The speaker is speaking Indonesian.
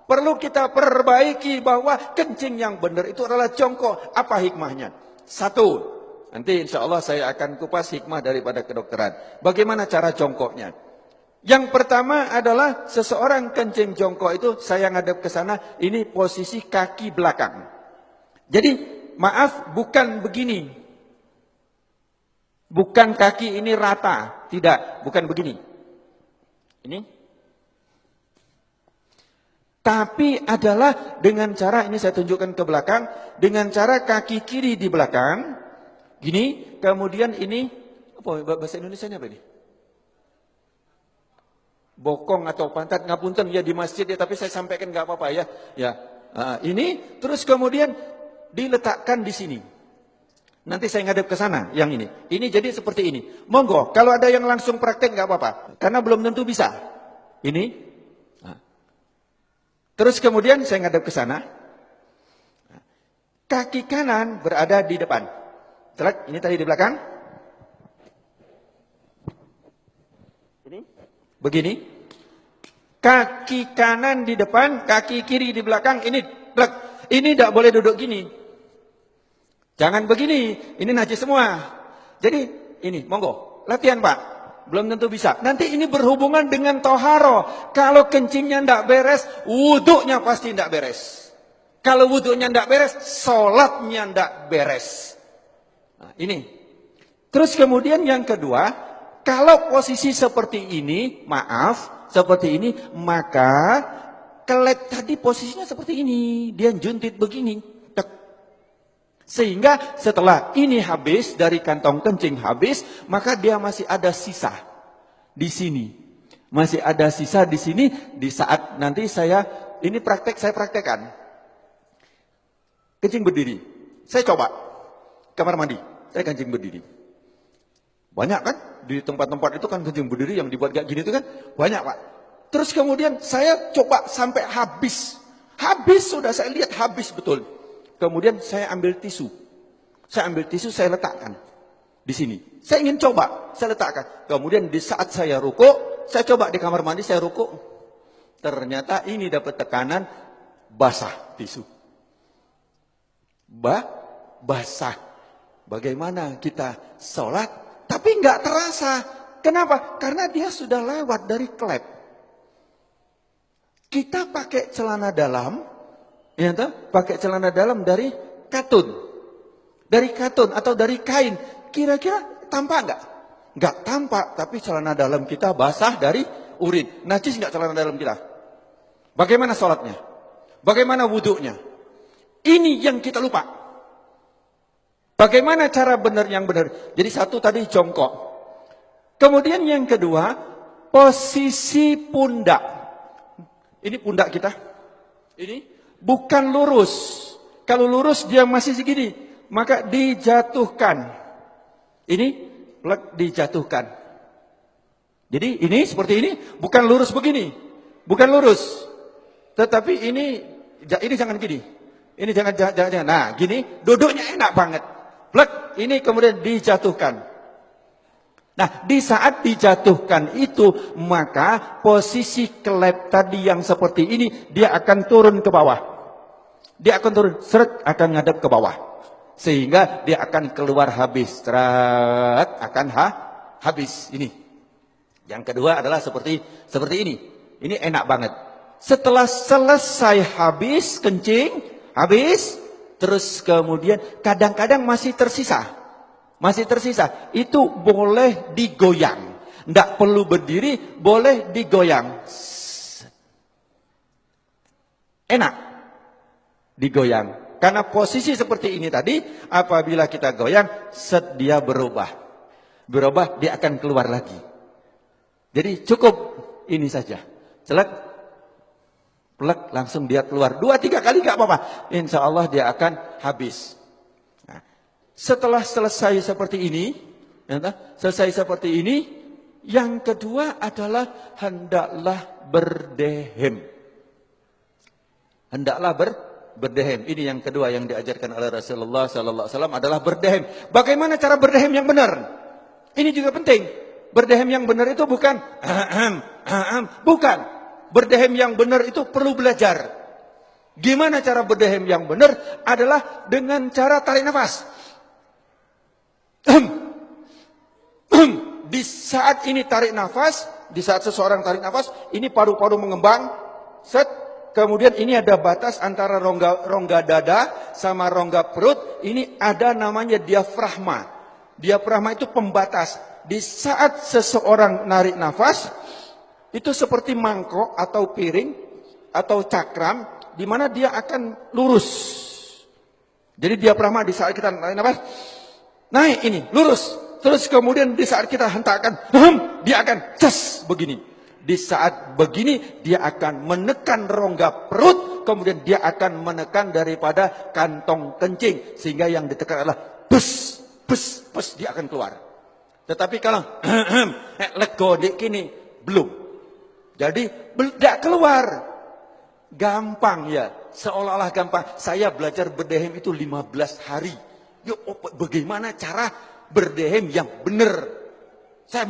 Perlu kita perbaiki bahwa kencing yang benar itu adalah jongkok. Apa hikmahnya? Satu, nanti insya Allah saya akan kupas hikmah daripada kedokteran. Bagaimana cara jongkoknya? Yang pertama adalah seseorang kencing jongkok itu, saya ngadep ke sana, ini posisi kaki belakang. Jadi maaf, bukan begini. Bukan kaki ini rata, tidak, bukan begini. Ini. Tapi adalah dengan cara, ini saya tunjukkan ke belakang, dengan cara kaki kiri di belakang, gini, kemudian ini, apa bahasa Indonesianya apa ini? Bokong atau pantat, ngapunten ya di masjid ya, tapi saya sampaikan nggak apa-apa ya. Ya, ini, terus kemudian diletakkan di sini. Nanti saya ngadep ke sana, yang ini. Ini jadi seperti ini. Monggo, kalau ada yang langsung praktek nggak apa-apa, karena belum tentu bisa. Ini. Terus kemudian saya ngadep ke sana. Kaki kanan berada di depan. Telak, ini tadi di belakang. Ini. Begini. Kaki kanan di depan, kaki kiri di belakang. Ini telak. Ini tidak boleh duduk gini. Jangan begini. Ini najis semua. Jadi ini, monggo. Latihan Pak. Belum tentu bisa. Nanti ini berhubungan dengan toharo. Kalau kencingnya tidak beres, wuduknya pasti tidak beres. Kalau wuduknya tidak beres, sholatnya tidak beres. Nah, ini. Terus kemudian yang kedua, kalau posisi seperti ini, maaf, seperti ini, maka kelet tadi posisinya seperti ini. Dia juntit begini. Sehingga setelah ini habis, dari kantong kencing habis, maka dia masih ada sisa di sini. Masih ada sisa di sini, di saat nanti saya praktekkan. Kencing berdiri. Saya coba. Kamar mandi, saya kencing berdiri. Banyak kan? Di tempat-tempat itu kan kencing berdiri yang dibuat kayak gini itu kan banyak Pak. Terus kemudian saya coba sampai habis. Habis sudah saya lihat habis betul. Kemudian saya ambil tisu. Saya ambil tisu, saya letakkan di sini. Saya ingin coba, saya letakkan. Kemudian di saat saya rukuk, saya coba di kamar mandi, saya rukuk. Ternyata ini dapat tekanan basah tisu. Basah. Bagaimana kita sholat, tapi nggak terasa. Kenapa? Karena dia sudah lewat dari klep. Kita pakai celana dalam, ya toh? Pakai celana dalam dari katun. Dari katun atau dari kain. Kira-kira tampak enggak? Enggak tampak, tapi celana dalam kita basah dari urin. Najis enggak celana dalam kita? Bagaimana sholatnya? Bagaimana wuduknya? Ini yang kita lupa. Bagaimana cara benar yang benar? Jadi satu tadi jongkok. Kemudian yang kedua, posisi pundak. Ini pundak kita. Ini bukan lurus. Kalau lurus dia masih segini, maka dijatuhkan. Ini dijatuhkan. Jadi ini seperti ini, bukan lurus begini. Bukan lurus. Tetapi ini jangan gini. Ini jangan. Nah, gini duduknya enak banget. Plek, ini kemudian dijatuhkan. Nah, di saat dijatuhkan itu, maka posisi kelep tadi yang seperti ini, dia akan turun ke bawah. Dia akan turun, seret, akan ngadep ke bawah. Sehingga dia akan keluar habis. Seret, akan habis. Ini. Yang kedua adalah seperti ini. Ini enak banget. Setelah selesai habis, kencing, habis, terus kemudian kadang-kadang masih tersisa. Itu boleh digoyang. Tidak perlu berdiri, boleh digoyang. Enak digoyang. Karena posisi seperti ini tadi, apabila kita goyang, dia berubah. Berubah, dia akan keluar lagi. Jadi cukup ini saja. Celek, plek, langsung dia keluar. 2-3 kali gak apa-apa. Insya Allah dia akan habis. Nah, setelah selesai seperti ini, yang kedua adalah hendaklah berdehem. Hendaklah berdehem. Ini yang kedua yang diajarkan oleh Rasulullah sallallahu alaihi wasallam adalah berdehem. Bagaimana cara berdehem yang benar? Ini juga penting. Berdehem yang benar itu bukan bukan. berdehem yang benar itu perlu belajar. Gimana cara berdehem yang benar? Adalah dengan cara tarik nafas. Di saat ini tarik nafas, di saat seseorang tarik nafas, ini paru-paru mengembang, set, kemudian ini ada batas antara rongga dada sama rongga perut, ini ada namanya diafragma. Diafragma itu pembatas. Di saat seseorang narik nafas, itu seperti mangkok atau piring atau cakram, di mana dia akan lurus. Jadi diafragma di saat kita narik nafas, naik ini, lurus. Terus kemudian di saat kita hentakkan, dia akan cas begini. Di saat begini, dia akan menekan rongga perut, kemudian dia akan menekan daripada kantong kencing. Sehingga yang ditekan adalah bus, bus, bus, dia akan keluar. Tetapi kalau lego dik kini, belum. Jadi tidak keluar. Gampang ya, seolah-olah gampang. Saya belajar berdehem itu 15 hari. Yuk, bagaimana cara berdehem yang benar? Saya